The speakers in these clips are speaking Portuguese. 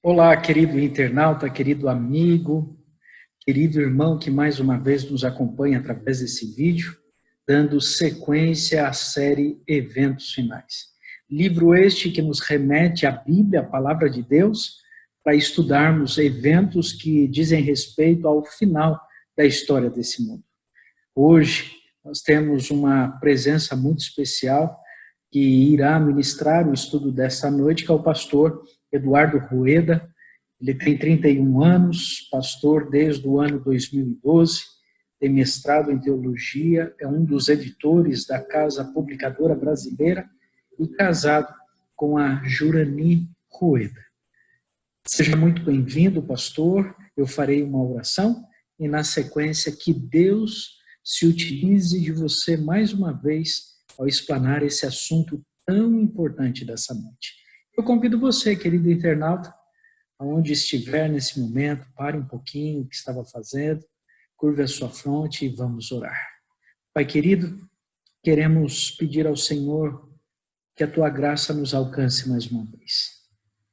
Olá, querido internauta, querido amigo, querido irmão que mais uma vez nos acompanha através desse vídeo, dando sequência à série Eventos Finais. Livro este que nos remete à Bíblia, a Palavra de Deus, para estudarmos eventos que dizem respeito ao final da história desse mundo. Hoje, nós temos uma presença muito especial que irá ministrar o estudo dessa noite, que é o pastor Eduardo Rueda. Ele tem 31 anos, pastor desde o ano 2012, tem mestrado em teologia, é um dos editores da Casa Publicadora Brasileira e casado com a Jurani Rueda. Seja muito bem-vindo, pastor. Eu farei uma oração e, na sequência, que Deus se utilize de você mais uma vez ao explanar esse assunto tão importante dessa noite. Eu convido você, querido internauta, aonde estiver nesse momento, pare um pouquinho o que estava fazendo, curve a sua fronte e vamos orar. Pai querido, queremos pedir ao Senhor que a tua graça nos alcance mais uma vez.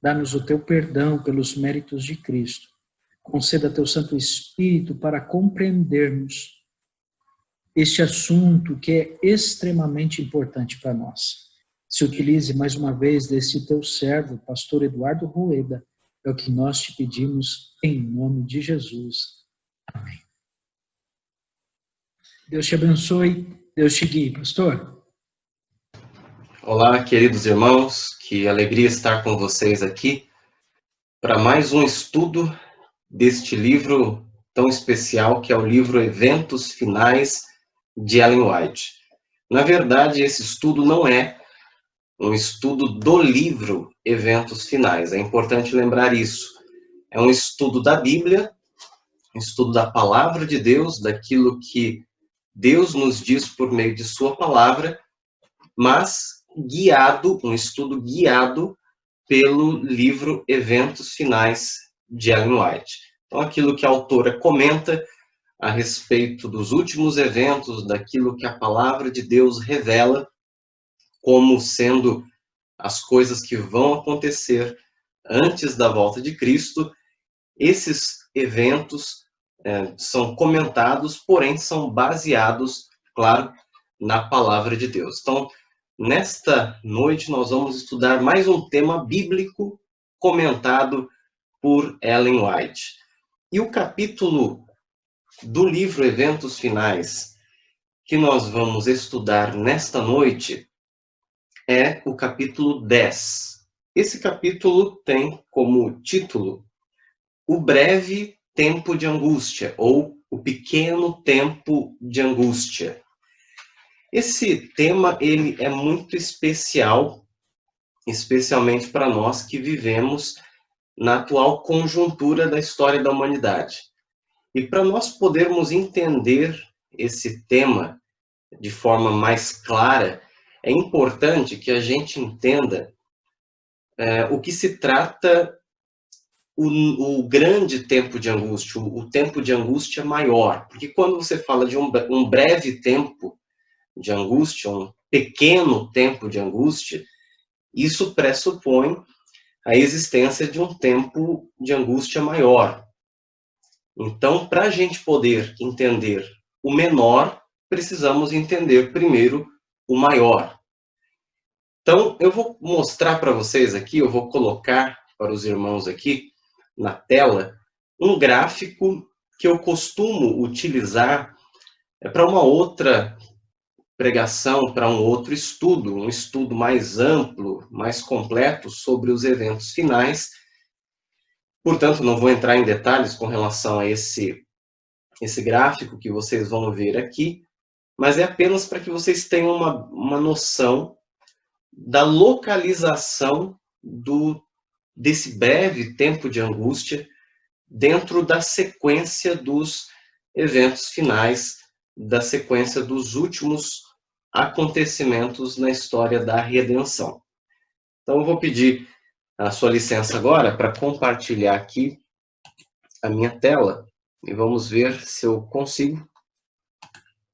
Dá-nos o teu perdão pelos méritos de Cristo. Conceda teu Santo Espírito para compreendermos este assunto que é extremamente importante para nós. Se utilize mais uma vez desse teu servo, pastor Eduardo Rueda, é o que nós te pedimos em nome de Jesus. Amém. Deus te abençoe, Deus te guie, pastor. Olá, queridos irmãos, que alegria estar com vocês aqui para mais um estudo deste livro tão especial que é o livro Eventos Finais de Ellen White. Na verdade, esse estudo não é um estudo do livro Eventos Finais, é importante lembrar isso. É um estudo da Bíblia, um estudo da Palavra de Deus, daquilo que Deus nos diz por meio de sua palavra, mas guiado, um estudo guiado pelo livro Eventos Finais de Ellen White. Então, aquilo que a autora comenta a respeito dos últimos eventos, daquilo que a palavra de Deus revela como sendo as coisas que vão acontecer antes da volta de Cristo, esses eventos são comentados, porém são baseados, claro, na palavra de Deus. Então, nesta noite nós vamos estudar mais um tema bíblico comentado por Ellen White. E o capítulo do livro Eventos Finais que nós vamos estudar nesta noite é o capítulo 10. Esse capítulo tem como título O Breve Tempo de Angústia, ou O Pequeno Tempo de Angústia. Esse tema ele é muito especial, especialmente para nós que vivemos na atual conjuntura da história da humanidade. E para nós podermos entender esse tema de forma mais clara, é importante que a gente entenda o que se trata o grande tempo de angústia, o tempo de angústia maior. Porque quando você fala de um breve tempo de angústia, um pequeno tempo de angústia, isso pressupõe a existência de um tempo de angústia maior. Então, para a gente poder entender o menor, precisamos entender primeiro o maior. Então, eu vou mostrar para vocês aqui, eu vou colocar para os irmãos aqui na tela um gráfico que eu costumo utilizar para uma outra pregação, para um outro estudo, um estudo mais amplo, mais completo sobre os eventos finais. Portanto, não vou entrar em detalhes com relação a esse gráfico que vocês vão ver aqui, mas é apenas para que vocês tenham uma noção da localização desse breve tempo de angústia dentro da sequência dos eventos finais, da sequência dos últimos acontecimentos na história da redenção. Então, eu vou pedir a sua licença agora para compartilhar aqui a minha tela e vamos ver se eu consigo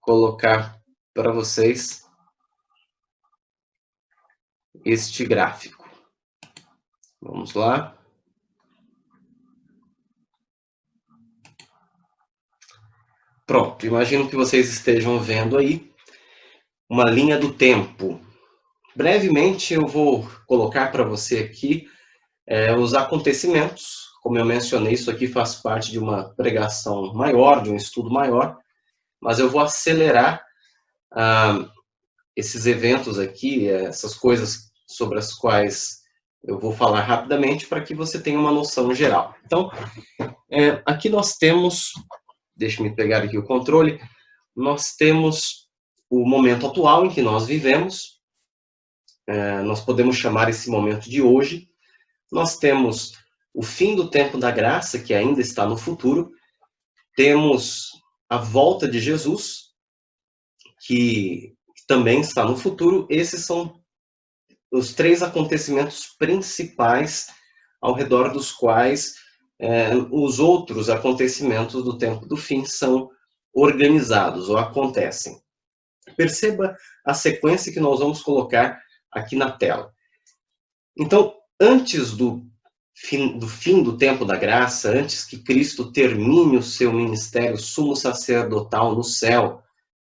colocar para vocês este gráfico. Vamos lá. Pronto, imagino que vocês estejam vendo aí uma linha do tempo. Brevemente eu vou colocar para você aqui os acontecimentos. Como eu mencionei, isso aqui faz parte de uma pregação maior, de um estudo maior, mas eu vou acelerar esses eventos aqui, essas coisas sobre as quais eu vou falar rapidamente para que você tenha uma noção geral. Então, aqui nós temos, deixe-me pegar aqui o controle, nós temos o momento atual em que nós vivemos, nós podemos chamar esse momento de hoje. Nós temos o fim do tempo da graça, que ainda está no futuro. Temos a volta de Jesus, que também está no futuro. Esses são os 3 acontecimentos principais ao redor dos quais os outros acontecimentos do tempo do fim são organizados ou acontecem. Perceba a sequência que nós vamos colocar aqui na tela. Então, antes do fim do tempo da graça, antes que Cristo termine o seu ministério sumo sacerdotal no céu,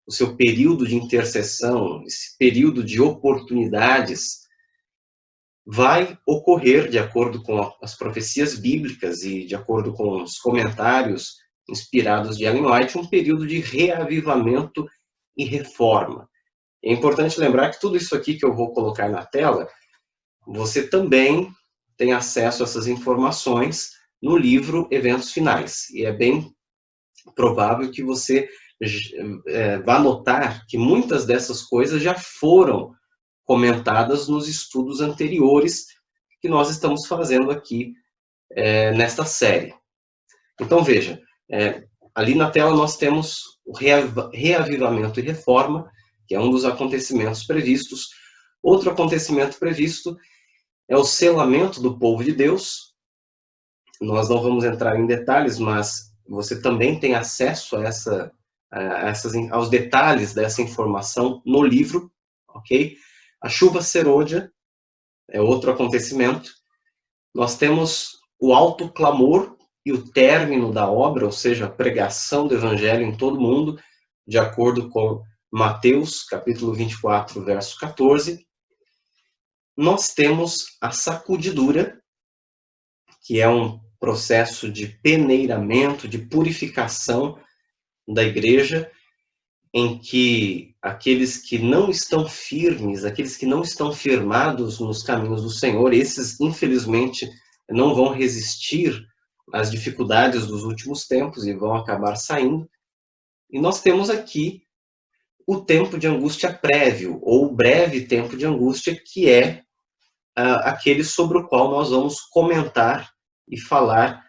o seu período de intercessão, esse período de oportunidades, vai ocorrer, de acordo com as profecias bíblicas e de acordo com os comentários inspirados de Ellen White, um período de reavivamento e reforma. É importante lembrar que tudo isso aqui que eu vou colocar na tela, você também tem acesso a essas informações no livro Eventos Finais. E é bem provável que você vá notar que muitas dessas coisas já foram comentadas nos estudos anteriores que nós estamos fazendo aqui nesta série. Então, veja, ali na tela nós temos o reavivamento e reforma, que é um dos acontecimentos previstos. Outro acontecimento previsto é o selamento do povo de Deus. Nós não vamos entrar em detalhes, mas você também tem acesso aos detalhes dessa informação no livro, ok? A chuva serôdia é outro acontecimento. Nós temos o alto clamor e o término da obra, ou seja, a pregação do evangelho em todo o mundo, de acordo com Mateus, capítulo 24, verso 14. Nós temos a sacudidura, que é um processo de peneiramento, de purificação da igreja, em que aqueles que não estão firmes, aqueles que não estão firmados nos caminhos do Senhor, esses, infelizmente, não vão resistir às dificuldades dos últimos tempos e vão acabar saindo. E nós temos aqui o tempo de angústia prévio, ou o breve tempo de angústia, que é aquele sobre o qual nós vamos comentar e falar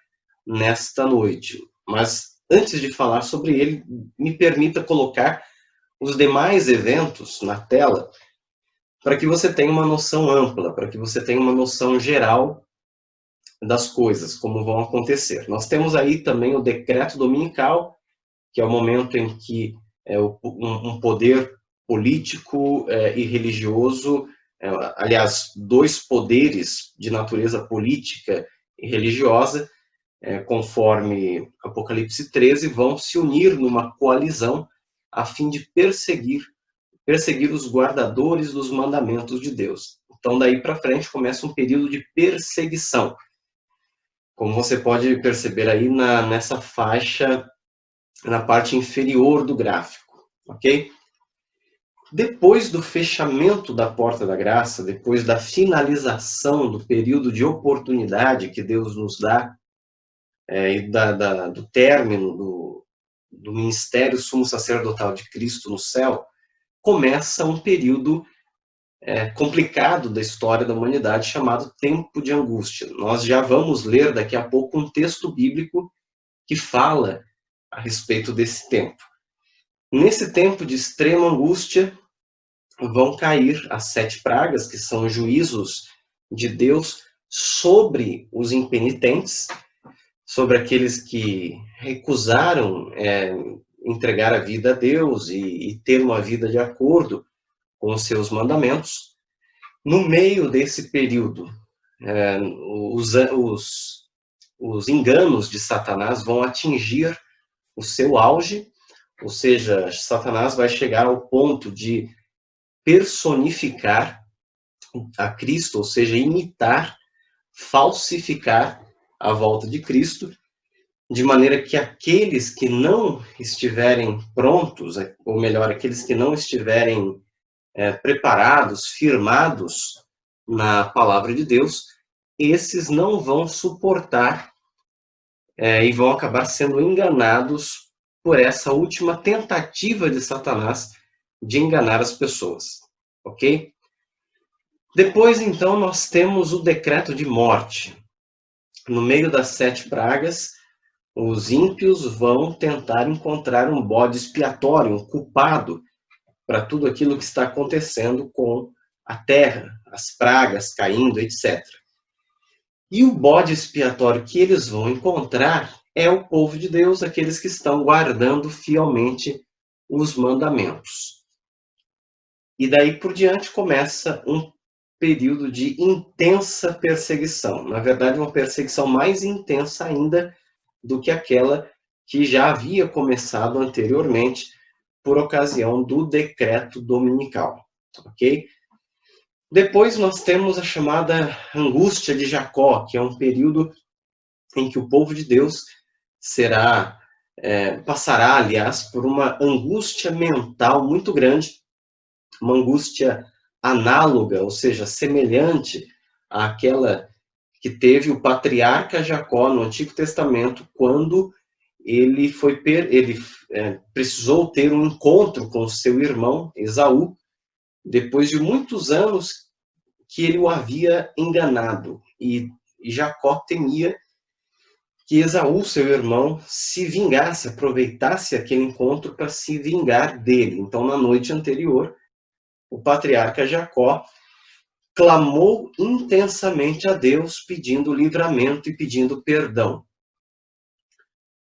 nesta noite. Mas antes de falar sobre ele, me permita colocar os demais eventos na tela para que você tenha uma noção ampla, para que você tenha uma noção geral das coisas, como vão acontecer. Nós temos aí também o decreto dominical, que é o momento em que um poder político e religioso, aliás, 2 poderes de natureza política e religiosa, conforme Apocalipse 13, vão se unir numa coalizão a fim de perseguir os guardadores dos mandamentos de Deus. Então, daí para frente, começa um período de perseguição. Como você pode perceber aí nessa faixa, na parte inferior do gráfico, ok? Depois do fechamento da porta da graça, depois da finalização do período de oportunidade que Deus nos dá, e do término do ministério sumo sacerdotal de Cristo no céu, começa um período complicado da história da humanidade chamado tempo de angústia. Nós já vamos ler daqui a pouco um texto bíblico que fala a respeito desse tempo. Nesse tempo de extrema angústia, vão cair as 7 pragas, que são juízos de Deus sobre os impenitentes, sobre aqueles que recusaram entregar a vida a Deus e ter uma vida de acordo com os seus mandamentos. No meio desse período, os enganos de Satanás vão atingir o seu auge, Ou seja, Satanás vai chegar ao ponto de personificar a Cristo, ou seja, imitar, falsificar a volta de Cristo, de maneira que aqueles que não estiverem prontos, ou melhor, aqueles que não estiverem preparados, firmados na palavra de Deus, esses não vão suportar e vão acabar sendo enganados por essa última tentativa de Satanás de enganar as pessoas, ok? Depois, então, nós temos o decreto de morte. No meio das 7 pragas, os ímpios vão tentar encontrar um bode expiatório, um culpado, para tudo aquilo que está acontecendo com a terra, as pragas caindo, etc. E o bode expiatório que eles vão encontrar é o povo de Deus, aqueles que estão guardando fielmente os mandamentos. E daí por diante começa um período de intensa perseguição. Na verdade, uma perseguição mais intensa ainda do que aquela que já havia começado anteriormente por ocasião do decreto dominical, ok? Depois nós temos a chamada angústia de Jacó, que é um período em que o povo de Deus passará, aliás, por uma angústia mental muito grande, uma angústia análoga, ou seja, semelhante àquela que teve o patriarca Jacó no Antigo Testamento, quando ele precisou ter um encontro com seu irmão Esaú, depois de muitos anos que ele o havia enganado. E Jacó temia que Esaú, seu irmão, se vingasse, aproveitasse aquele encontro para se vingar dele. Então, na noite anterior, o patriarca Jacó clamou intensamente a Deus, pedindo livramento e pedindo perdão.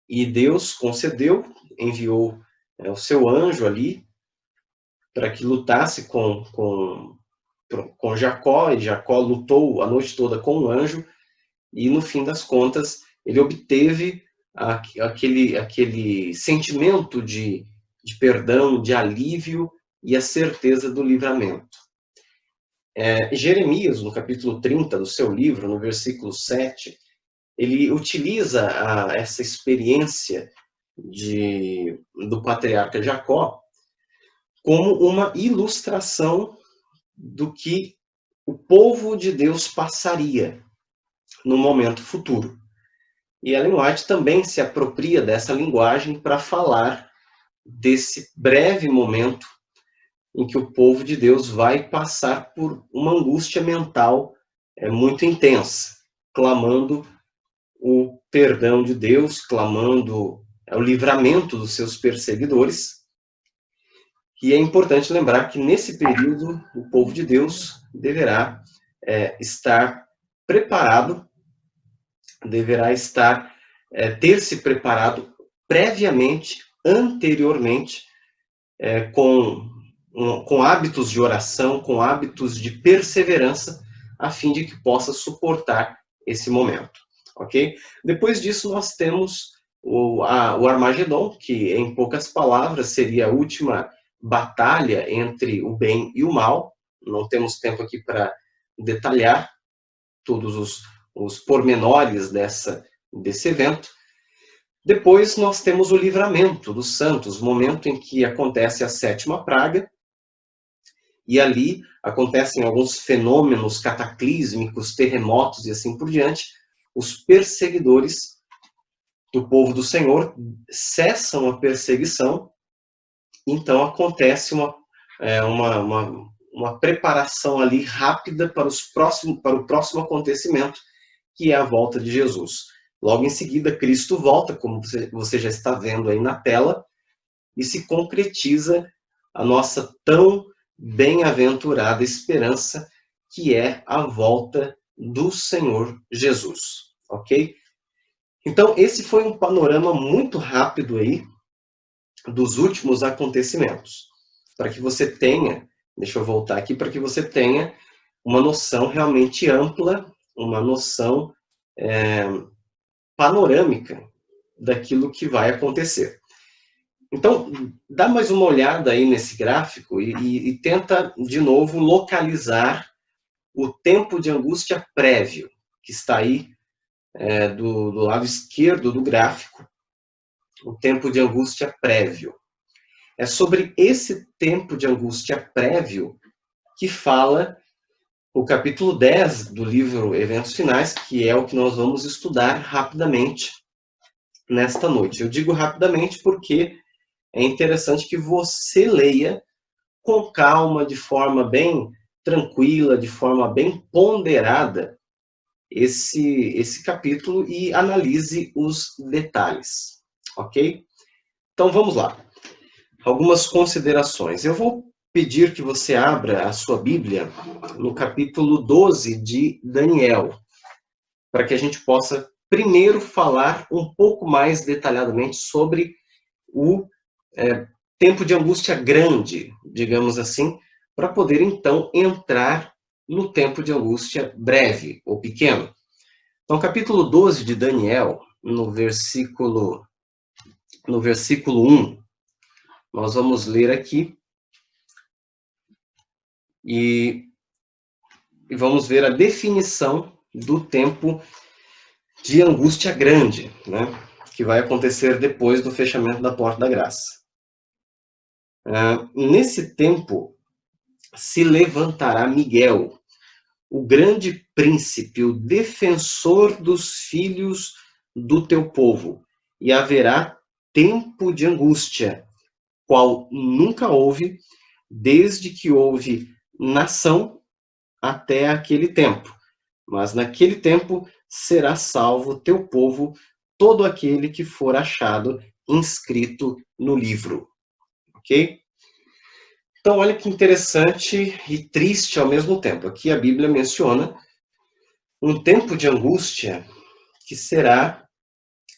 E Deus concedeu, enviou o seu anjo ali para que lutasse com Jacó, e Jacó lutou a noite toda com o anjo, e no fim das contas ele obteve aquele sentimento de perdão, de alívio e a certeza do livramento. Jeremias, no capítulo 30 do seu livro, no versículo 7, ele utiliza essa experiência do patriarca Jacó como uma ilustração do que o povo de Deus passaria no momento futuro. E Ellen White também se apropria dessa linguagem para falar desse breve momento em que o povo de Deus vai passar por uma angústia mental muito intensa, clamando o perdão de Deus, clamando o livramento dos seus perseguidores. E é importante lembrar que nesse período o povo de Deus deverá estar preparado, ter se preparado previamente, anteriormente, com hábitos de oração, com hábitos de perseverança, a fim de que possa suportar esse momento, ok? Depois disso nós temos o Armagedon, que em poucas palavras seria a última batalha entre o bem e o mal. Não temos tempo aqui para detalhar todos os pormenores desse evento. Depois nós temos o livramento dos santos, o momento em que acontece a 7ª praga, e ali acontecem alguns fenômenos cataclísmicos, terremotos e assim por diante. Os perseguidores do povo do Senhor cessam a perseguição, então acontece uma preparação ali rápida para o próximo acontecimento, que é a volta de Jesus. Logo em seguida, Cristo volta, como você já está vendo aí na tela, e se concretiza a nossa tão bem-aventurada esperança, que é a volta do Senhor Jesus, ok? Então, esse foi um panorama muito rápido aí dos últimos acontecimentos, para que você tenha, deixa eu voltar aqui, para que você tenha uma noção realmente ampla, uma noção panorâmica daquilo que vai acontecer. Então, dá mais uma olhada aí nesse gráfico e tenta, de novo, localizar o tempo de angústia prévio, que está aí do lado esquerdo do gráfico, o tempo de angústia prévio. É sobre esse tempo de angústia prévio que fala o capítulo 10 do livro Eventos Finais, que é o que nós vamos estudar rapidamente nesta noite. Eu digo rapidamente porque é interessante que você leia com calma, de forma bem tranquila, de forma bem ponderada, esse capítulo e analise os detalhes, ok? Então vamos lá. Algumas considerações. Eu vou pedir que você abra a sua Bíblia no capítulo 12 de Daniel, para que a gente possa primeiro falar um pouco mais detalhadamente sobre o tempo de angústia grande, digamos assim, para poder então entrar no tempo de angústia breve ou pequeno. Então, capítulo 12 de Daniel, no versículo 1, nós vamos ler aqui e vamos ver a definição do tempo de angústia grande, né, que vai acontecer depois do fechamento da porta da graça. Nesse tempo, se levantará Miguel, o grande príncipe, o defensor dos filhos do teu povo, e haverá tempo de angústia, qual nunca houve, desde que houve nação até aquele tempo. Mas naquele tempo será salvo teu povo, todo aquele que for achado inscrito no livro. Ok? Então, olha que interessante e triste ao mesmo tempo. Aqui a Bíblia menciona um tempo de angústia que será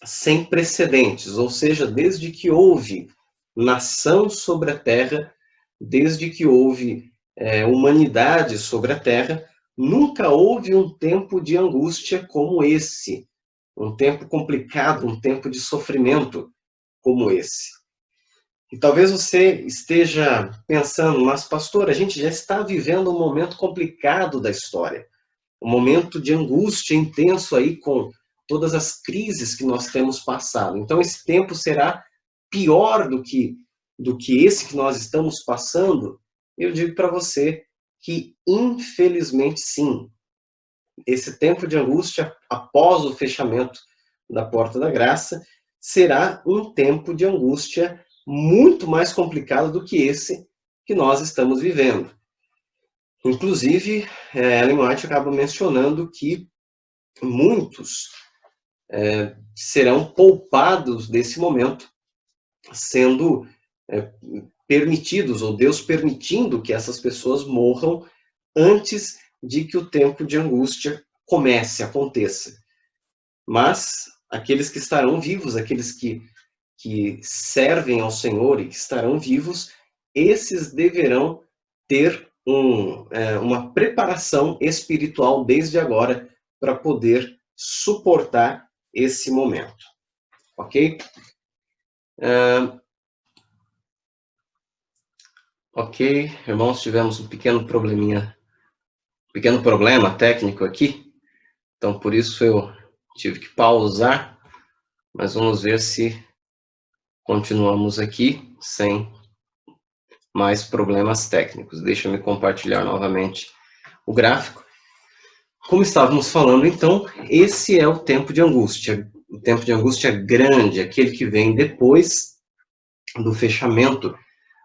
sem precedentes, ou seja, desde que houve nação sobre a terra, desde que houve humanidade sobre a terra, nunca houve um tempo de angústia como esse, um tempo complicado, um tempo de sofrimento como esse. E talvez você esteja pensando, mas pastor, a gente já está vivendo um momento complicado da história, um momento de angústia intenso aí com todas as crises que nós temos passado. Então esse tempo será pior do que esse que nós estamos passando? Eu digo para você que infelizmente sim. Esse tempo de angústia após o fechamento da porta da graça será um tempo de angústia muito mais complicado do que esse que nós estamos vivendo. Inclusive, Ellen White acaba mencionando que muitos serão poupados desse momento, sendo permitidos, ou Deus permitindo que essas pessoas morram antes de que o tempo de angústia aconteça. Mas aqueles que estarão vivos, aqueles que servem ao Senhor e que estarão vivos, esses deverão ter uma preparação espiritual desde agora para poder suportar esse momento. Ok? Ok, irmãos, tivemos um pequeno problema técnico aqui, então por isso eu tive que pausar, mas vamos ver se continuamos aqui sem mais problemas técnicos. Deixa eu compartilhar novamente o gráfico. Como estávamos falando, então, esse é o tempo de angústia grande, aquele que vem depois do fechamento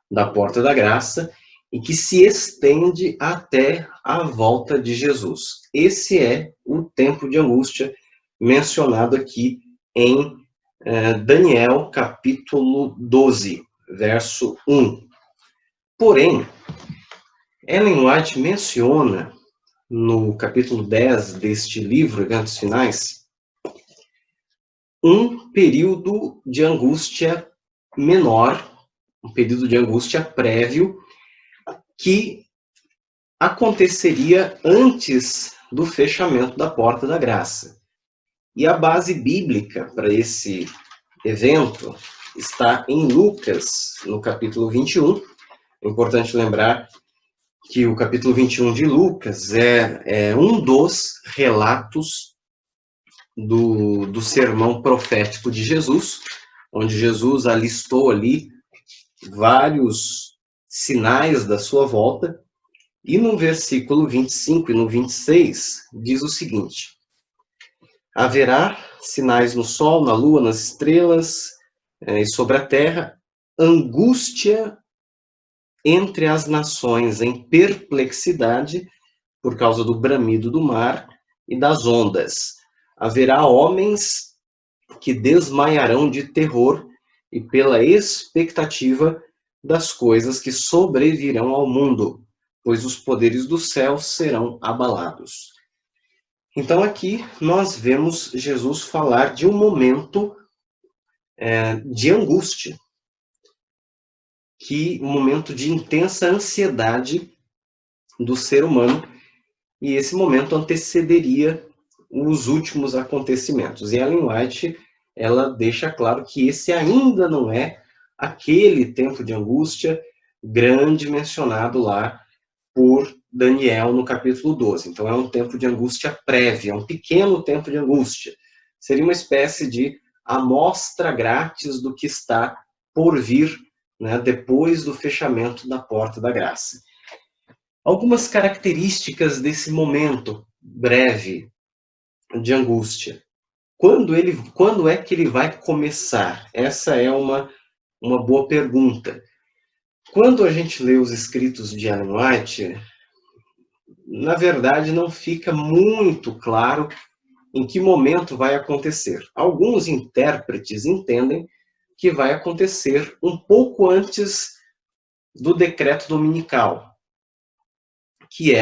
da porta da graça e que se estende até a volta de Jesus. Esse é o tempo de angústia mencionado aqui em Daniel, capítulo 12, verso 1. Porém, Ellen White menciona no capítulo 10 deste livro, Eventos Finais, um período de angústia menor, um período de angústia prévio, que aconteceria antes do fechamento da porta da graça. E a base bíblica para esse evento está em Lucas, no capítulo 21. É importante lembrar que o capítulo 21 de Lucas é um dos relatos do sermão profético de Jesus, onde Jesus alistou ali vários sinais da sua volta, e no versículo 25 e no 26 diz o seguinte: haverá sinais no sol, na lua, nas estrelas e sobre a terra, angústia entre as nações, em perplexidade por causa do bramido do mar e das ondas. Haverá homens que desmaiarão de terror e pela expectativa das coisas que sobrevirão ao mundo, pois os poderes do céu serão abalados. Então aqui nós vemos Jesus falar de um momento de angústia, um momento de intensa ansiedade do ser humano, e esse momento antecederia os últimos acontecimentos. E Ellen White, ela deixa claro que esse ainda não é aquele tempo de angústia grande mencionado lá por Daniel no capítulo 12. Então é um tempo de angústia prévia, um pequeno tempo de angústia. Seria uma espécie de amostra grátis do que está por vir, né, depois do fechamento da porta da graça. Algumas características desse momento breve de angústia. Quando é que ele vai começar? Essa é uma boa pergunta. Quando a gente lê os escritos de Ellen White, na verdade não fica muito claro em que momento vai acontecer. Alguns intérpretes entendem que vai acontecer um pouco antes do decreto dominical, que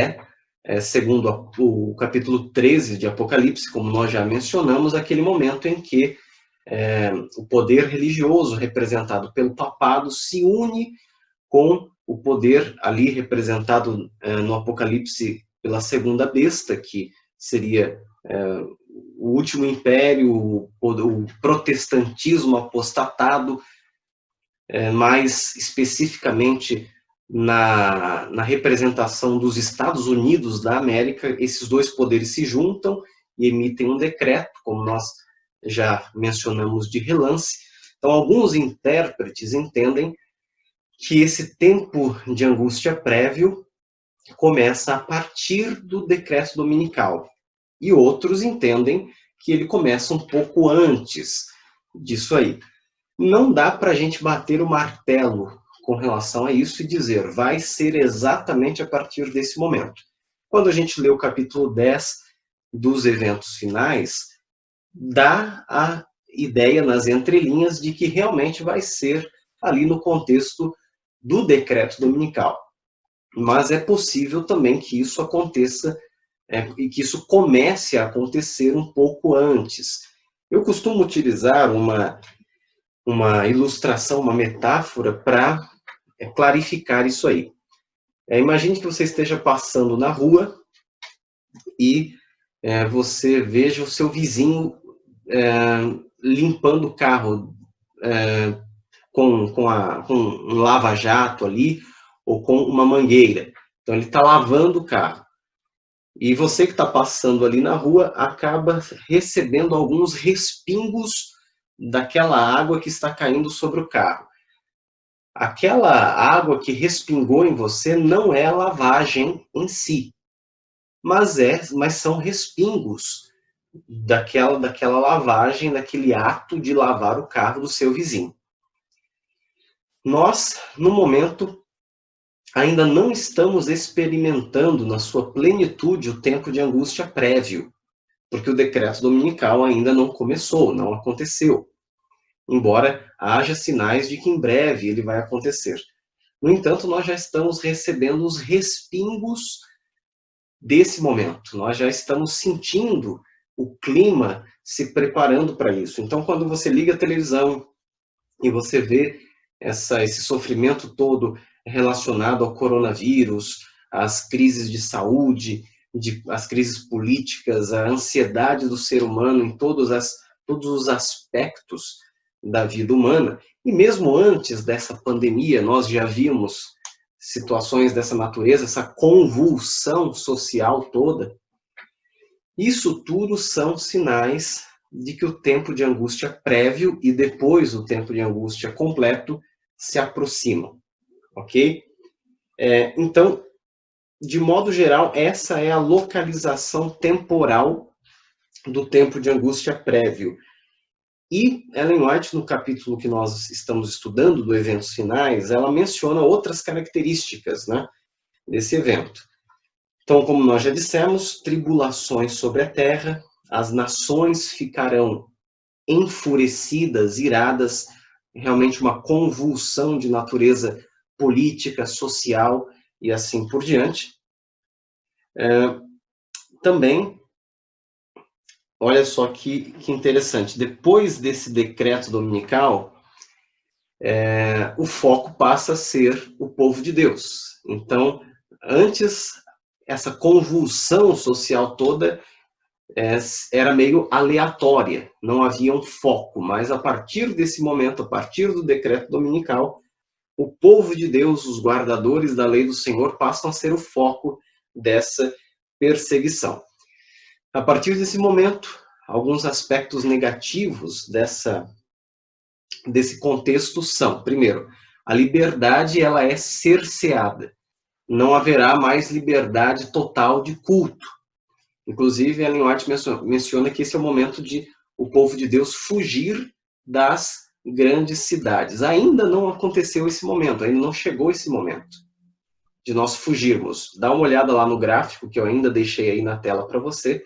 segundo o capítulo 13 de Apocalipse, como nós já mencionamos, aquele momento em que o poder religioso representado pelo papado se une com o poder ali representado no Apocalipse pela segunda besta, que seria o último império, o protestantismo apostatado, mais especificamente na representação dos Estados Unidos da América. Esses dois poderes se juntam e emitem um decreto, como nós já mencionamos de relance. Então, alguns intérpretes entendem que esse tempo de angústia prévio começa a partir do decreto dominical. E outros entendem que ele começa um pouco antes disso aí. Não dá para a gente bater o martelo com relação a isso e dizer, vai ser exatamente a partir desse momento. Quando a gente lê o capítulo 10 dos eventos finais, dá a ideia nas entrelinhas de que realmente vai ser ali no contexto do decreto dominical. Mas é possível também que isso aconteça e que isso comece a acontecer um pouco antes. Eu costumo utilizar uma ilustração, uma metáfora para clarificar isso aí. Imagine que você esteja passando na rua e você veja o seu vizinho limpando o carro com um lava-jato ali, ou com uma mangueira. Então ele está lavando o carro. E você que está passando ali na rua acaba recebendo alguns respingos daquela água que está caindo sobre o carro. Aquela água que respingou em você não é a lavagem em si, mas são respingos daquela lavagem, daquele ato de lavar o carro do seu vizinho. Nós, no momento, ainda não estamos experimentando na sua plenitude o tempo de angústia prévio, porque o decreto dominical ainda não começou, não aconteceu. Embora haja sinais de que em breve ele vai acontecer. No entanto, nós já estamos recebendo os respingos desse momento. Nós já estamos sentindo o clima se preparando para isso. Então, quando você liga a televisão e você vê esse sofrimento todo relacionado ao coronavírus, às crises de saúde, às crises políticas, a ansiedade do ser humano em todos os aspectos, da vida humana. E mesmo antes dessa pandemia, nós já vimos situações dessa natureza, essa convulsão social toda. Isso tudo são sinais de que o tempo de angústia prévio e depois o tempo de angústia completo se aproximam, ok? Então, de modo geral, essa é a localização temporal do tempo de angústia prévio. E Ellen White, no capítulo que nós estamos estudando, do Eventos Finais, ela menciona outras características, né, desse evento. Então, como nós já dissemos, tribulações sobre a terra, as nações ficarão enfurecidas, iradas, realmente uma convulsão de natureza política, social e assim por diante. Também, olha só que interessante, depois desse decreto dominical, o foco passa a ser o povo de Deus. Então, antes, essa convulsão social toda era meio aleatória, não havia um foco, mas a partir desse momento, a partir do decreto dominical, o povo de Deus, os guardadores da lei do Senhor, passam a ser o foco dessa perseguição. A partir desse momento, alguns aspectos negativos desse contexto são, primeiro, a liberdade ela é cerceada. Não haverá mais liberdade total de culto. Inclusive, Ellen White menciona que esse é o momento de o povo de Deus fugir das grandes cidades. Ainda não aconteceu esse momento, ainda não chegou esse momento de nós fugirmos. Dá uma olhada lá no gráfico que eu ainda deixei aí na tela para você.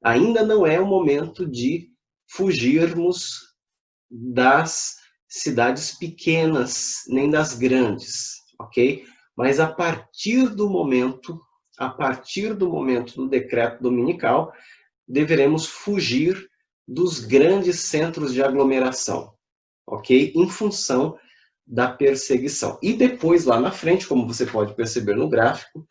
Ainda não é o momento de fugirmos das cidades pequenas, nem das grandes, ok? Mas a partir do momento do decreto dominical, deveremos fugir dos grandes centros de aglomeração, ok? Em função da perseguição. E depois, lá na frente, como você pode perceber no gráfico,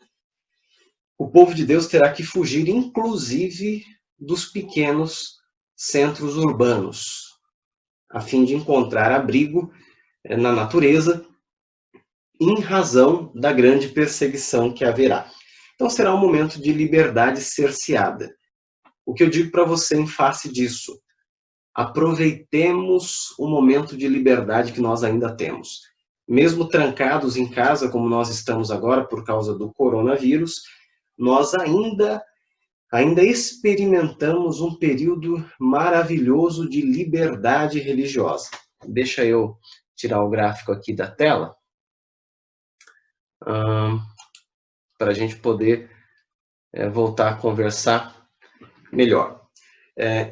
o povo de Deus terá que fugir, inclusive, dos pequenos centros urbanos, a fim de encontrar abrigo na natureza, em razão da grande perseguição que haverá. Então será um momento de liberdade cerceada. O que eu digo para você em face disso? Aproveitemos o momento de liberdade que nós ainda temos. Mesmo trancados em casa, como nós estamos agora por causa do coronavírus, nós ainda experimentamos um período maravilhoso de liberdade religiosa. Deixa eu tirar o gráfico aqui da tela, para a gente poder voltar a conversar melhor.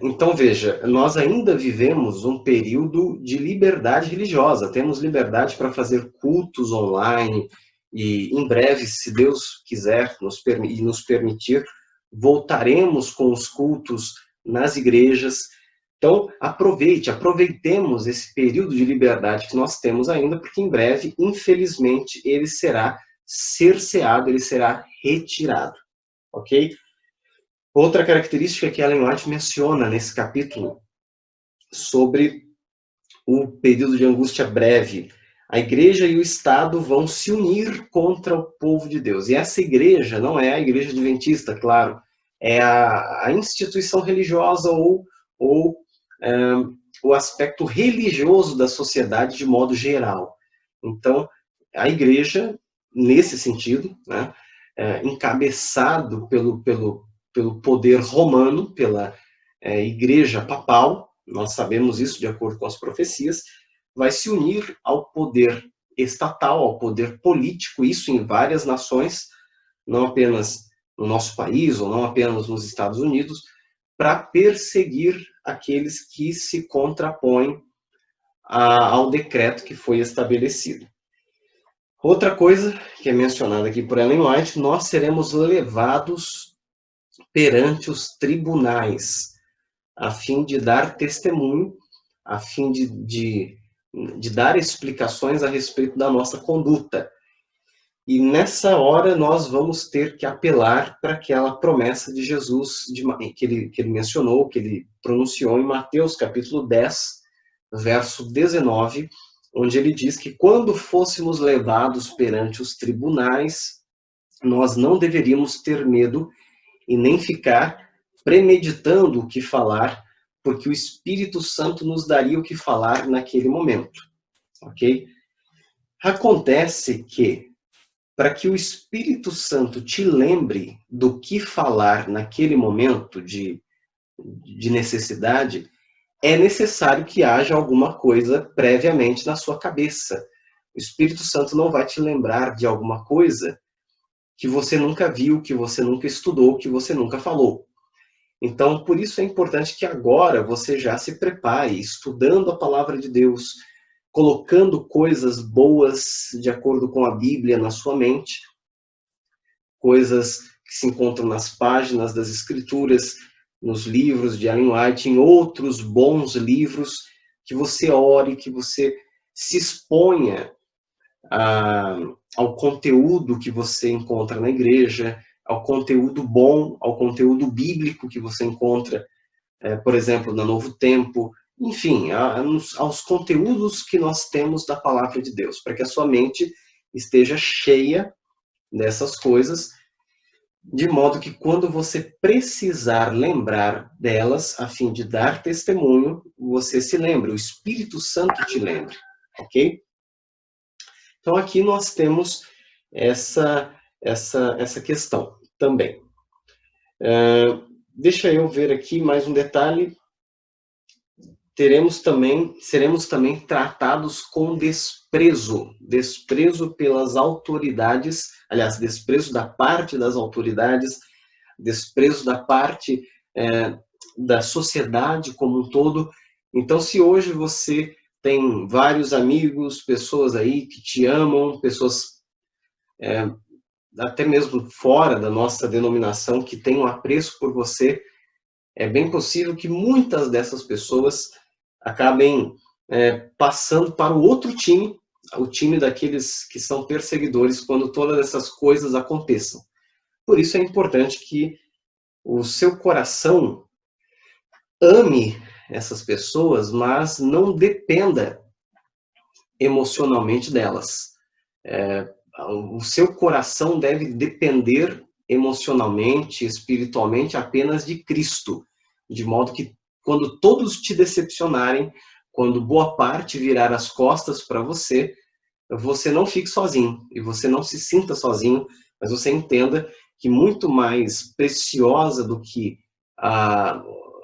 Então, veja, nós ainda vivemos um período de liberdade religiosa. Temos liberdade para fazer cultos online e, em breve, se Deus quiser e nos permitir, voltaremos com os cultos nas igrejas. Então, aproveitemos esse período de liberdade que nós temos ainda, porque em breve, infelizmente, ele será cerceado, ele será retirado, ok? Outra característica que Ellen White menciona nesse capítulo sobre o período de angústia breve. A igreja e o Estado vão se unir contra o povo de Deus. E essa igreja não é a igreja adventista, claro, é a instituição religiosa ou o aspecto religioso da sociedade de modo geral. Então, a igreja, nesse sentido, né, encabeçado pelo poder romano, pela igreja papal, nós sabemos isso de acordo com as profecias, vai se unir ao poder estatal, ao poder político, isso em várias nações, não apenas no nosso país, ou não apenas nos Estados Unidos, para perseguir aqueles que se contrapõem ao decreto que foi estabelecido. Outra coisa que é mencionada aqui por Ellen White, nós seremos levados perante os tribunais, a fim de dar testemunho, a fim de dar explicações a respeito da nossa conduta. E nessa hora nós vamos ter que apelar para aquela promessa de Jesus que ele mencionou, que ele pronunciou em Mateus capítulo 10, verso 19, onde ele diz que quando fôssemos levados perante os tribunais, nós não deveríamos ter medo e nem ficar premeditando o que falar, porque o Espírito Santo nos daria o que falar naquele momento, ok? Acontece que, para que o Espírito Santo te lembre do que falar naquele momento de necessidade, é necessário que haja alguma coisa previamente na sua cabeça. O Espírito Santo não vai te lembrar de alguma coisa que você nunca viu, que você nunca estudou, que você nunca falou. Então, por isso é importante que agora você já se prepare, estudando a palavra de Deus, colocando coisas boas de acordo com a Bíblia na sua mente, coisas que se encontram nas páginas das Escrituras, nos livros de Ellen White, em outros bons livros, que você ore, que você se exponha ao conteúdo que você encontra na igreja, ao conteúdo bom, ao conteúdo bíblico que você encontra, por exemplo, no Novo Tempo, enfim, aos conteúdos que nós temos da palavra de Deus, para que a sua mente esteja cheia dessas coisas, de modo que quando você precisar lembrar delas, a fim de dar testemunho, você se lembre, o Espírito Santo te lembre, ok? Então aqui nós temos essa questão também. Deixa eu ver aqui mais um detalhe. Seremos também tratados com desprezo pelas autoridades, aliás, desprezo da parte das autoridades, desprezo da parte da sociedade como um todo. Então, se hoje você tem vários amigos, pessoas aí que te amam, pessoas até mesmo fora da nossa denominação que têm um apreço por você, é bem possível que muitas dessas pessoas acabem passando para o outro time, o time daqueles que são perseguidores, quando todas essas coisas aconteçam. Por isso é importante que o seu coração ame essas pessoas, mas não dependa emocionalmente delas. O seu coração deve depender emocionalmente, espiritualmente, apenas de Cristo, de modo que quando todos te decepcionarem, quando boa parte virar as costas para você, você não fique sozinho, e você não se sinta sozinho, mas você entenda que muito mais preciosa do que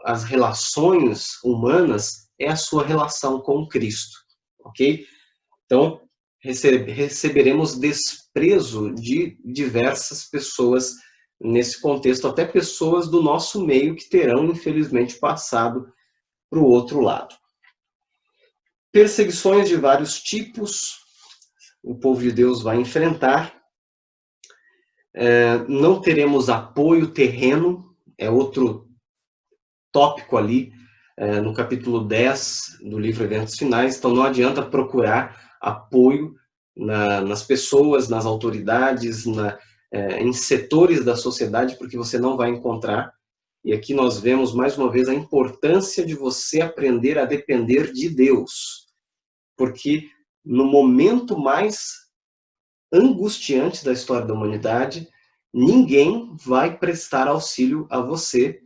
as relações humanas é a sua relação com Cristo, ok? Então, receberemos desprezo de diversas pessoas nesse contexto, até pessoas do nosso meio que terão, infelizmente, passado para o outro lado. Perseguições de vários tipos o povo de Deus vai enfrentar. Não teremos apoio terreno, é outro tópico ali no capítulo 10 do livro Eventos Finais, então não adianta procurar apoio nas pessoas, nas autoridades, em setores da sociedade, porque você não vai encontrar. E aqui nós vemos mais uma vez a importância de você aprender a depender de Deus, porque no momento mais angustiante da história da humanidade, ninguém vai prestar auxílio a você,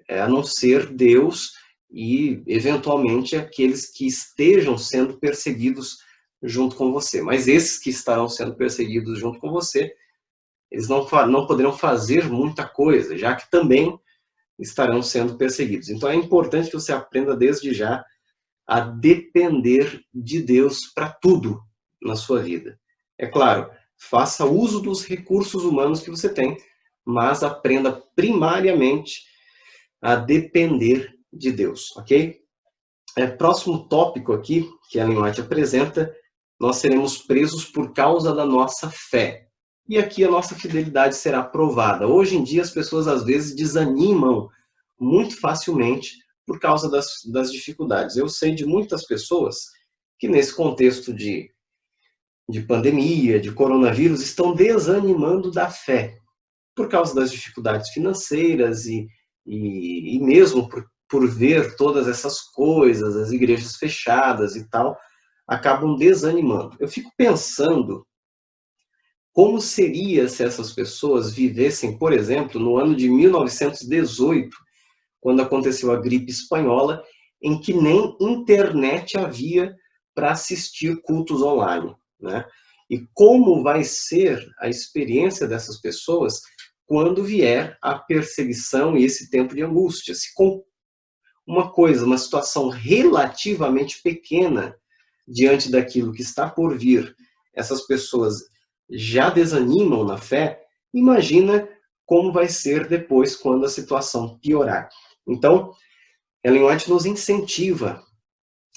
a não ser Deus e, eventualmente, aqueles que estejam sendo perseguidos junto com você. Mas esses que estarão sendo perseguidos junto com você, eles não poderão fazer muita coisa, já que também estarão sendo perseguidos. Então é importante que você aprenda desde já a depender de Deus para tudo na sua vida. É claro, faça uso dos recursos humanos que você tem, mas aprenda primariamente a depender de Deus, ok? Próximo tópico aqui, que a Ellen White apresenta, nós seremos presos por causa da nossa fé. E aqui a nossa fidelidade será provada. Hoje em dia as pessoas às vezes desanimam muito facilmente por causa das dificuldades. Eu sei de muitas pessoas que nesse contexto de pandemia, de coronavírus, estão desanimando da fé por causa das dificuldades financeiras e mesmo por por ver todas essas coisas, as igrejas fechadas e tal, acabam desanimando. Eu fico pensando como seria se essas pessoas vivessem, por exemplo, no ano de 1918, quando aconteceu a gripe espanhola, em que nem internet havia para assistir cultos online, né? E como vai ser a experiência dessas pessoas quando vier a perseguição e esse tempo de angústia? Se com uma situação relativamente pequena diante daquilo que está por vir, essas pessoas já desanimam na fé, imagina como vai ser depois quando a situação piorar. Então, Ellen White nos incentiva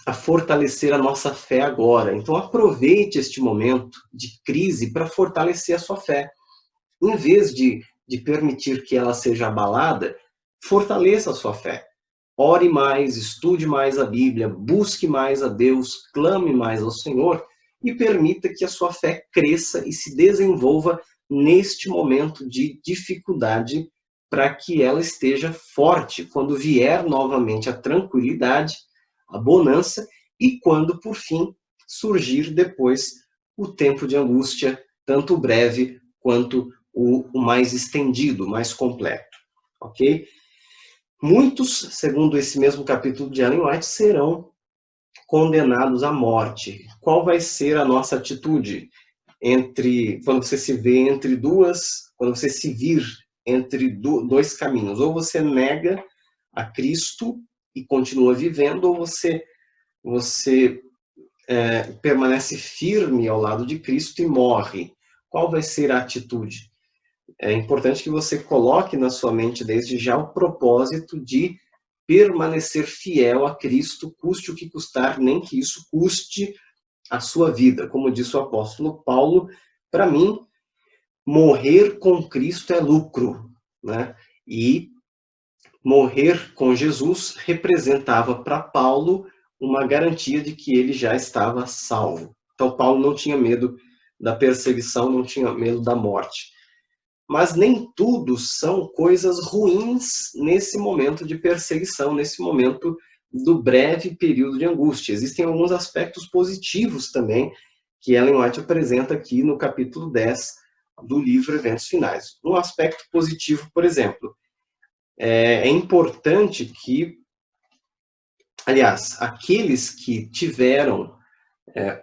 a fortalecer a nossa fé agora. Então, aproveite este momento de crise para fortalecer a sua fé. Em vez de permitir que ela seja abalada, fortaleça a sua fé. Ore mais, estude mais a Bíblia, busque mais a Deus, clame mais ao Senhor e permita que a sua fé cresça e se desenvolva neste momento de dificuldade para que ela esteja forte quando vier novamente a tranquilidade, a bonança e quando, por fim, surgir depois o tempo de angústia, tanto o breve quanto o mais estendido, mais completo. Ok? Muitos, segundo esse mesmo capítulo de Ellen White, serão condenados à morte. Qual vai ser a nossa atitude quando você se vê quando você se vir entre dois caminhos? Ou você nega a Cristo e continua vivendo, ou você permanece firme ao lado de Cristo e morre. Qual vai ser a atitude? É importante que você coloque na sua mente desde já o propósito de permanecer fiel a Cristo, custe o que custar, nem que isso custe a sua vida. Como disse o apóstolo Paulo, para mim, morrer com Cristo é lucro, né? E morrer com Jesus representava para Paulo uma garantia de que ele já estava salvo. Então, Paulo não tinha medo da perseguição, não tinha medo da morte. Mas nem tudo são coisas ruins nesse momento de perseguição, nesse momento do breve período de angústia. Existem alguns aspectos positivos também que Ellen White apresenta aqui no capítulo 10 do livro Eventos Finais. Um aspecto positivo, por exemplo, é importante que, aliás, aqueles que tiveram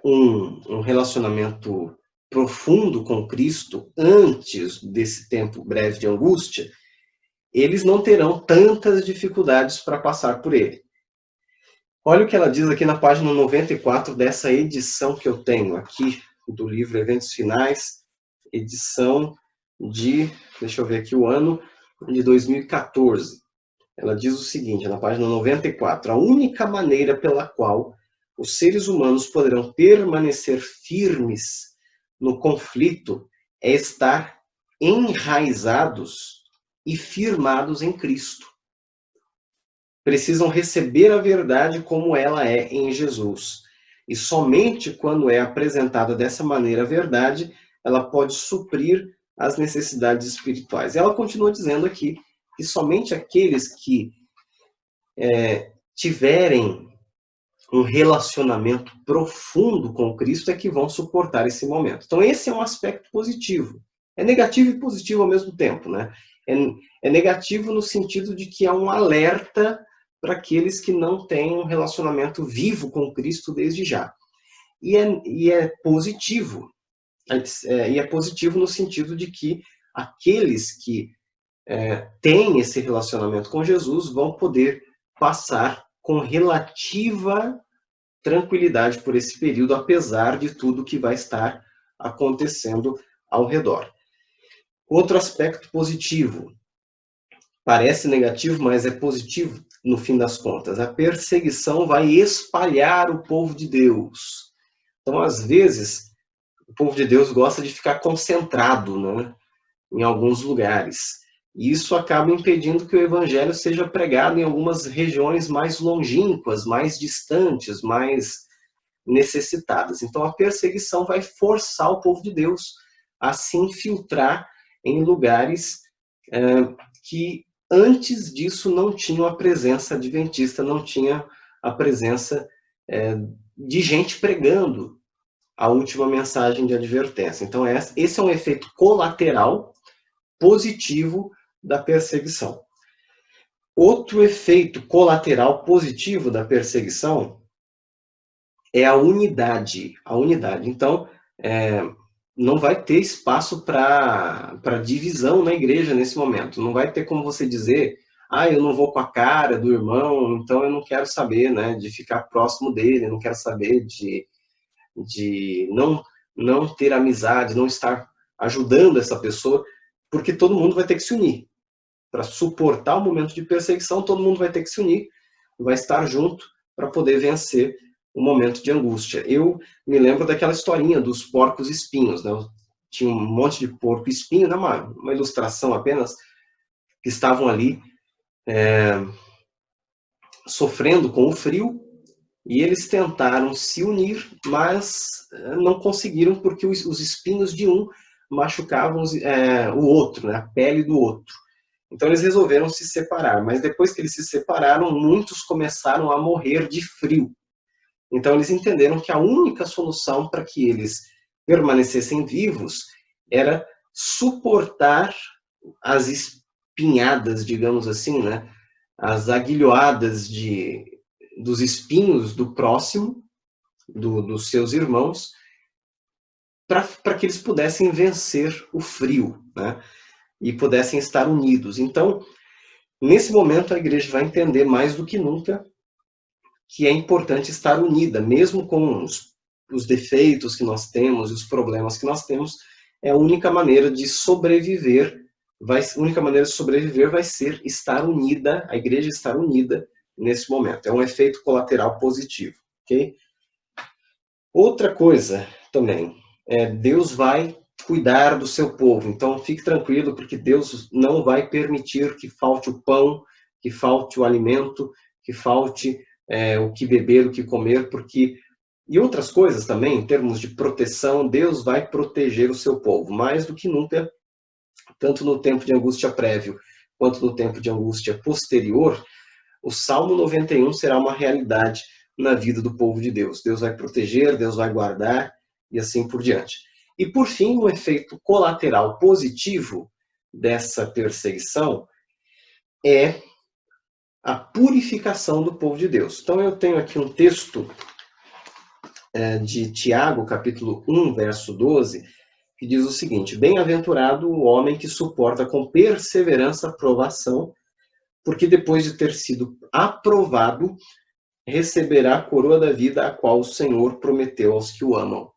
um relacionamento profundo com Cristo antes desse tempo breve de angústia, eles não terão tantas dificuldades para passar por ele. Olha o que ela diz aqui na página 94 dessa edição que eu tenho aqui do livro Eventos Finais, edição deixa eu ver aqui o ano, de 2014. Ela diz o seguinte, na página 94, a única maneira pela qual os seres humanos poderão permanecer firmes no conflito é estar enraizados e firmados em Cristo. Precisam receber a verdade como ela é em Jesus. E somente quando é apresentada dessa maneira a verdade, ela pode suprir as necessidades espirituais. Ela continua dizendo aqui que somente aqueles que tiverem um relacionamento profundo com Cristo é que vão suportar esse momento. Então esse é um aspecto positivo. É negativo e positivo ao mesmo tempo, né? É negativo no sentido de que é um alerta para aqueles que não têm um relacionamento vivo com Cristo desde já. E é positivo. E é positivo no sentido de que aqueles que têm esse relacionamento com Jesus vão poder passar com relativa tranquilidade por esse período, apesar de tudo que vai estar acontecendo ao redor. Outro aspecto positivo, parece negativo, mas é positivo no fim das contas. A perseguição vai espalhar o povo de Deus. Então, às vezes, o povo de Deus gosta de ficar concentrado, né, em alguns lugares. E isso acaba impedindo que o evangelho seja pregado em algumas regiões mais longínquas, mais distantes, mais necessitadas. Então a perseguição vai forçar o povo de Deus a se infiltrar em lugares que antes disso não tinha a presença adventista, não tinha a presença de gente pregando a última mensagem de advertência. Então esse é um efeito colateral positivo da perseguição. Outro efeito colateral positivo da perseguição é a unidade. A unidade. Então, não vai ter espaço para divisão na igreja nesse momento. Não vai ter como você dizer, eu não vou com a cara do irmão, então eu não quero saber, né, de ficar próximo dele, eu não quero saber de não ter amizade, não estar ajudando essa pessoa, porque todo mundo vai ter que se unir. Para suportar o momento de perseguição, todo mundo vai ter que se unir, vai estar junto para poder vencer o momento de angústia. Eu me lembro daquela historinha dos porcos espinhos, né? Tinha um monte de porco espinho, né? Uma ilustração apenas, que estavam ali sofrendo com o frio, e eles tentaram se unir, mas não conseguiram, porque os espinhos de um machucavam o outro, né? A pele do outro. Então eles resolveram se separar, mas depois que eles se separaram, muitos começaram a morrer de frio. Então eles entenderam que a única solução para que eles permanecessem vivos era suportar as espinhadas, digamos assim, né? As aguilhoadas dos espinhos do próximo, dos seus irmãos, para que eles pudessem vencer o frio, né? E pudessem estar unidos. Então, nesse momento, a igreja vai entender mais do que nunca que é importante estar unida, mesmo com os defeitos que nós temos, os problemas que nós temos. É a única maneira de sobreviver, a única maneira de sobreviver vai ser estar unida, a igreja estar unida nesse momento. É um efeito colateral positivo, ok? Outra coisa também, Deus vai cuidar do seu povo. Então, fique tranquilo, porque Deus não vai permitir que falte o pão, que falte o alimento, que falte o que beber, o que comer, porque... E outras coisas também, em termos de proteção, Deus vai proteger o seu povo, mais do que nunca, tanto no tempo de angústia prévio, quanto no tempo de angústia posterior. O Salmo 91 será uma realidade na vida do povo de Deus. Deus vai proteger, Deus vai guardar, e assim por diante. E, por fim, um efeito colateral positivo dessa perseguição é a purificação do povo de Deus. Então, eu tenho aqui um texto de Tiago, capítulo 1, verso 12, que diz o seguinte: bem-aventurado o homem que suporta com perseverança a provação, porque depois de ter sido aprovado, receberá a coroa da vida, a qual o Senhor prometeu aos que o amam.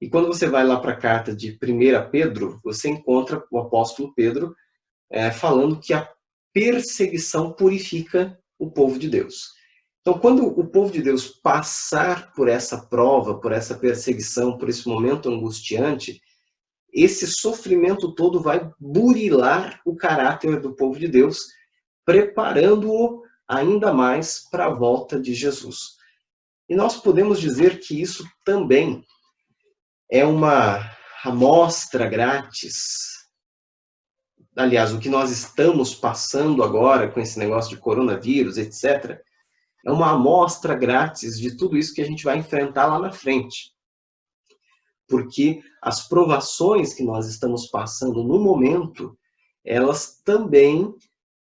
E quando você vai lá para a carta de 1 Pedro, você encontra o apóstolo Pedro falando que a perseguição purifica o povo de Deus. Então, quando o povo de Deus passar por essa prova, por essa perseguição, por esse momento angustiante, esse sofrimento todo vai burilar o caráter do povo de Deus, preparando-o ainda mais para a volta de Jesus. E nós podemos dizer que isso também é uma amostra grátis. Aliás, o que nós estamos passando agora com esse negócio de coronavírus, etc., é uma amostra grátis de tudo isso que a gente vai enfrentar lá na frente. Porque as provações que nós estamos passando no momento, elas também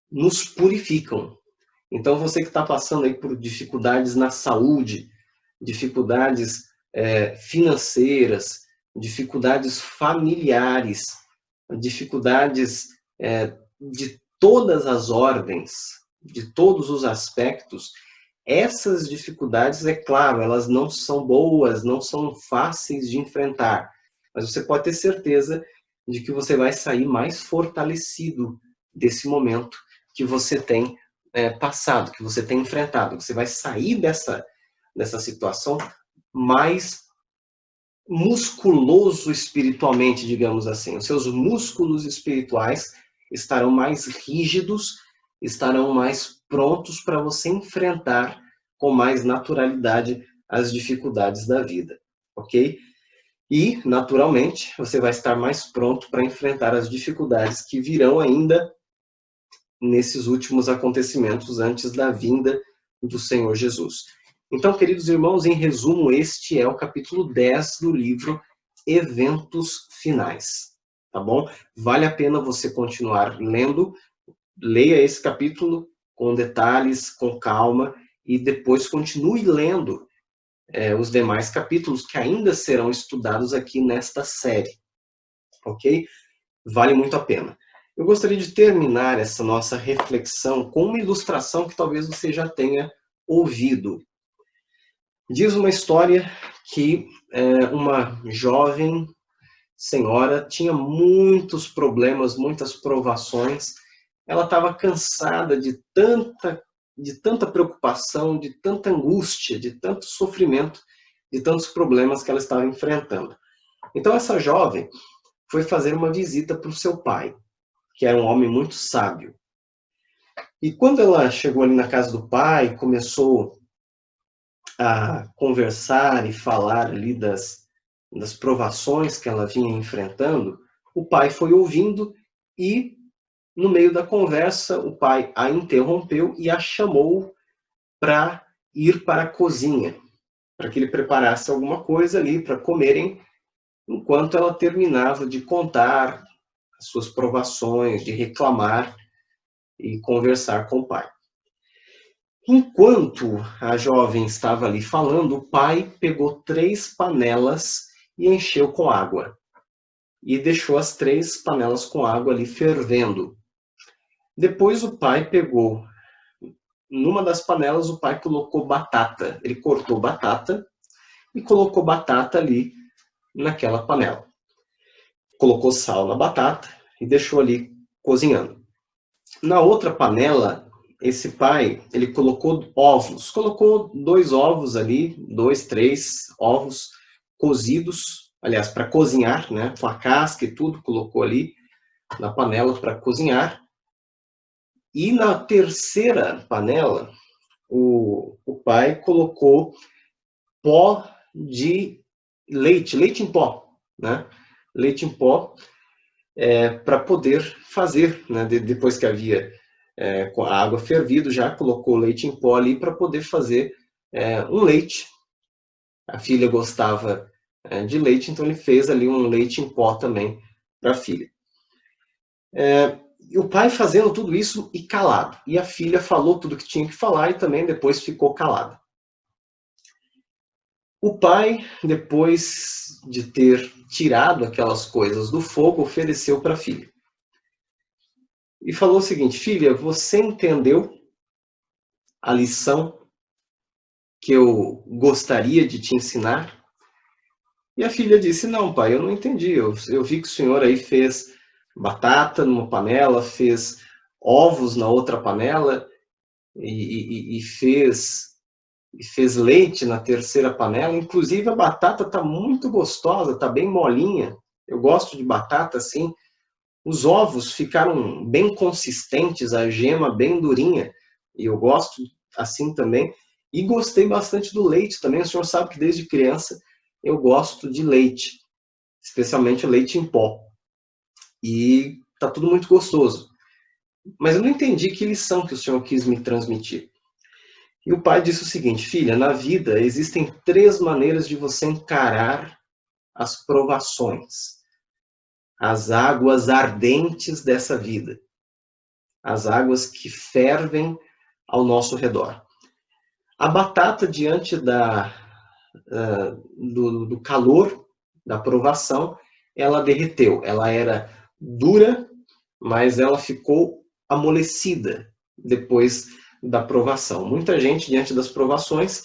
nos purificam. Então, você que está passando aí por dificuldades na saúde, dificuldades financeiras, dificuldades familiares, dificuldades de todas as ordens, de todos os aspectos, essas dificuldades, é claro, elas não são boas, não são fáceis de enfrentar, mas você pode ter certeza de que você vai sair mais fortalecido desse momento que você tem passado, que você tem enfrentado. Você vai sair dessa situação mais musculoso espiritualmente, digamos assim. Os seus músculos espirituais estarão mais rígidos, estarão mais prontos para você enfrentar com mais naturalidade as dificuldades da vida, ok? E, naturalmente, você vai estar mais pronto para enfrentar as dificuldades que virão ainda nesses últimos acontecimentos antes da vinda do Senhor Jesus. Então, queridos irmãos, em resumo, este é o capítulo 10 do livro Eventos Finais, tá bom? Vale a pena você continuar lendo, leia esse capítulo com detalhes, com calma, e depois continue lendo os demais capítulos que ainda serão estudados aqui nesta série, ok? Vale muito a pena. Eu gostaria de terminar essa nossa reflexão com uma ilustração que talvez você já tenha ouvido. Diz uma história que uma jovem senhora tinha muitos problemas, muitas provações. Ela estava cansada de tanta preocupação, de tanta angústia, de tanto sofrimento, de tantos problemas que ela estava enfrentando. Então essa jovem foi fazer uma visita para o seu pai, que era um homem muito sábio. E quando ela chegou ali na casa do pai, começou a conversar e falar ali das provações que ela vinha enfrentando, o pai foi ouvindo e, no meio da conversa, o pai a interrompeu e a chamou para ir para a cozinha, para que ele preparasse alguma coisa ali para comerem, enquanto ela terminava de contar as suas provações, de reclamar e conversar com o pai. Enquanto a jovem estava ali falando, o pai pegou 3 panelas e encheu com água. E deixou as 3 panelas com água ali fervendo. Depois o pai pegou, numa das panelas o pai colocou batata. Ele cortou batata e colocou batata ali naquela panela. Colocou sal na batata e deixou ali cozinhando. Na outra panela, esse pai, ele colocou ovos. Colocou 2 ovos ali, 2, 3 ovos cozidos, aliás, para cozinhar, né? Com a casca e tudo, colocou ali na panela para cozinhar. E na terceira panela, o pai colocou pó de leite, leite em pó, né? Leite em pó, para poder fazer, né? Depois que havia com a água fervido, já colocou leite em pó ali para poder fazer um leite. A filha gostava de leite, então ele fez ali um leite em pó também para a filha. E o pai fazendo tudo isso e calado. E a filha falou tudo que tinha que falar e também depois ficou calada. O pai, depois de ter tirado aquelas coisas do fogo, ofereceu para a filha. E falou o seguinte: filha, você entendeu a lição que eu gostaria de te ensinar? E a filha disse: não, pai, eu não entendi. Eu vi que o senhor aí fez batata numa panela, fez ovos na outra panela e fez leite na terceira panela. Inclusive a batata está muito gostosa, está bem molinha. Eu gosto de batata assim. Os ovos ficaram bem consistentes, a gema bem durinha. E eu gosto assim também. E gostei bastante do leite também. O senhor sabe que desde criança eu gosto de leite, especialmente leite em pó. E tá tudo muito gostoso. Mas eu não entendi que lição que o senhor quis me transmitir. E o pai disse o seguinte: filha, na vida existem 3 maneiras de você encarar as provações. As águas ardentes dessa vida. As águas que fervem ao nosso redor. A batata, diante do calor da provação, ela derreteu. Ela era dura, mas ela ficou amolecida depois da provação. Muita gente, diante das provações,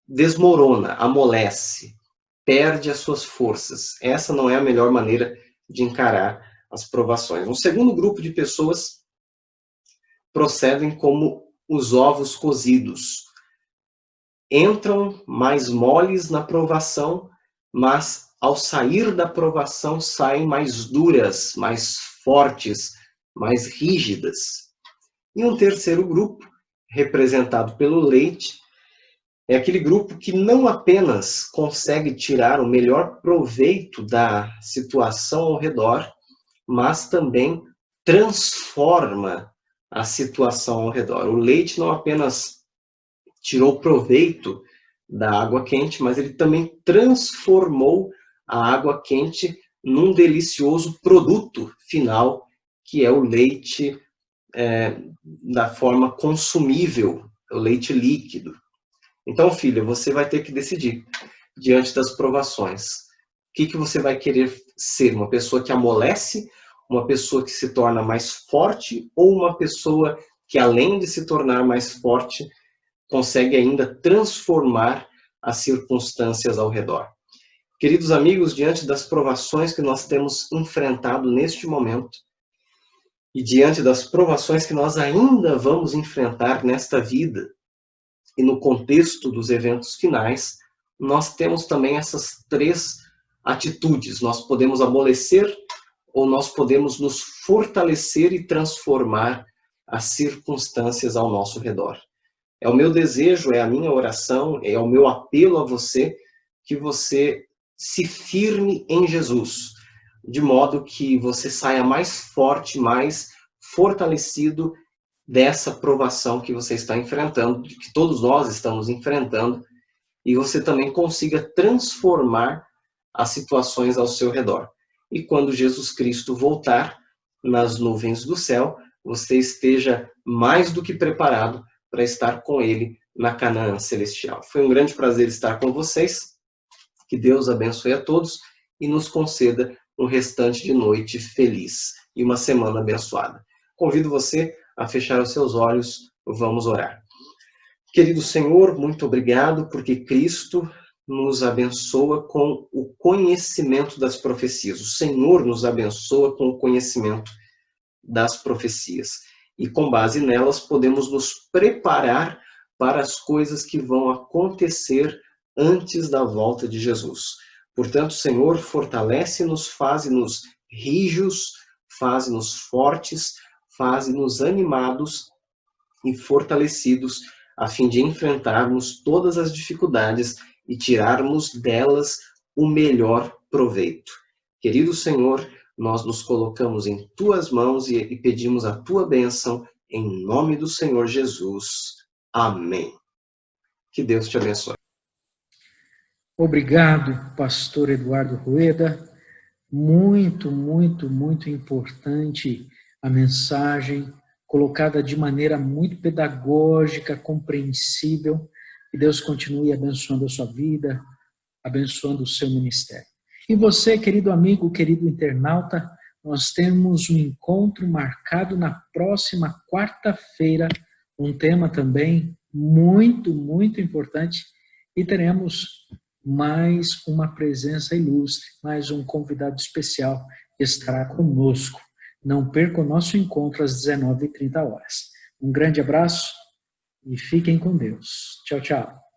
desmorona, amolece, perde as suas forças. Essa não é a melhor maneira de encarar as provações. Um segundo grupo de pessoas procedem como os ovos cozidos. Entram mais moles na provação, mas ao sair da provação saem mais duras, mais fortes, mais rígidas. E um terceiro grupo, representado pelo leite, é aquele grupo que não apenas consegue tirar o melhor proveito da situação ao redor, mas também transforma a situação ao redor. O leite não apenas tirou proveito da água quente, mas ele também transformou a água quente num delicioso produto final, que é o leite da forma consumível, o leite líquido. Então, filha, você vai ter que decidir, diante das provações, o que você vai querer ser? Uma pessoa que amolece, uma pessoa que se torna mais forte, ou uma pessoa que, além de se tornar mais forte, consegue ainda transformar as circunstâncias ao redor? Queridos amigos, diante das provações que nós temos enfrentado neste momento, e diante das provações que nós ainda vamos enfrentar nesta vida, e no contexto dos eventos finais, nós temos também essas três atitudes. Nós podemos amolecer, ou nós podemos nos fortalecer e transformar as circunstâncias ao nosso redor. É o meu desejo, é a minha oração, é o meu apelo a você, que você se firme em Jesus, de modo que você saia mais forte, mais fortalecido dessa provação que você está enfrentando, que todos nós estamos enfrentando, e você também consiga transformar as situações ao seu redor. E quando Jesus Cristo voltar nas nuvens do céu, você esteja mais do que preparado para estar com Ele na Canaã celestial. Foi um grande prazer estar com vocês. Que Deus abençoe a todos e nos conceda um restante de noite feliz e uma semana abençoada. Convido você a fechar os seus olhos, vamos orar. Querido Senhor, muito obrigado porque Cristo nos abençoa com o conhecimento das profecias. O Senhor nos abençoa com o conhecimento das profecias. E com base nelas podemos nos preparar para as coisas que vão acontecer antes da volta de Jesus. Portanto, Senhor, fortalece-nos, faze-nos rijos, faze-nos fortes, faze-nos animados e fortalecidos, a fim de enfrentarmos todas as dificuldades e tirarmos delas o melhor proveito. Querido Senhor, nós nos colocamos em Tuas mãos e pedimos a Tua bênção, em nome do Senhor Jesus. Amém. Que Deus te abençoe. Obrigado, pastor Eduardo Rueda. Muito, muito, muito importante a mensagem, colocada de maneira muito pedagógica, compreensível. Que Deus continue abençoando a sua vida, abençoando o seu ministério. E você, querido amigo, querido internauta, nós temos um encontro marcado na próxima quarta-feira, um tema também muito, muito importante, e teremos mais uma presença ilustre, mais um convidado especial que estará conosco. Não perca o nosso encontro às 19h30. Um grande abraço e fiquem com Deus. Tchau, tchau.